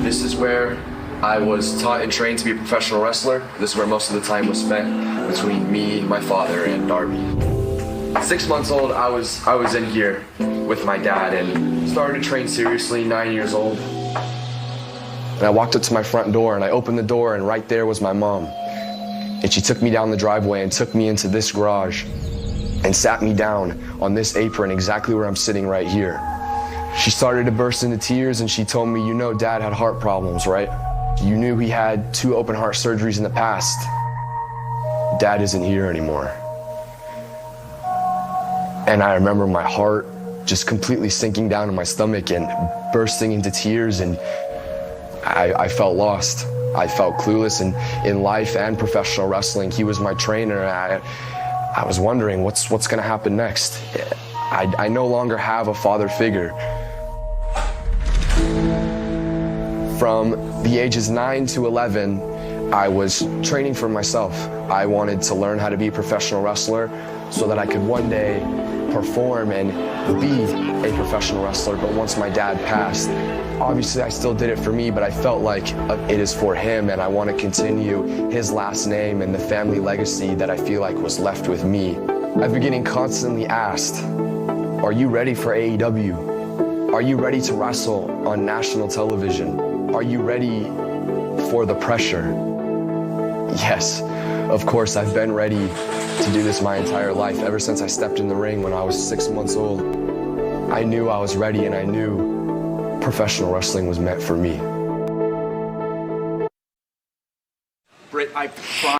This is where I was taught and trained to be a professional wrestler. This is where most of the time was spent between me, my father, and Darby. 6 months old, I was in here with my dad and started to train seriously, 9 years old. And I walked up to my front door and I opened the door and right there was my mom. And she took me down the driveway and took me into this garage and sat me down on this apron exactly where I'm sitting right here. She started to burst into tears and she told me, you know, Dad had heart problems, right? You knew he had 2 open heart surgeries in the past. Dad isn't here anymore. And I remember my heart just completely sinking down in my stomach and bursting into tears, and I felt lost. I felt clueless in life and professional wrestling. He was my trainer. I was wondering what's gonna happen next. I no longer have a father figure. From the ages 9 to 11, I was training for myself. I wanted to learn how to be a professional wrestler so that I could one day perform and be a professional wrestler. But once my dad passed, obviously I still did it for me, but I felt like it is for him, and I want to continue his last name and the family legacy that I feel like was left with me. I've been getting constantly asked, are you ready for AEW? Are you ready to wrestle on national television? Are you ready for the pressure? Yes, of course, I've been ready to do this my entire life. Ever since I stepped in the ring when I was 6 months old, I knew I was ready and I knew professional wrestling was meant for me. Britt, I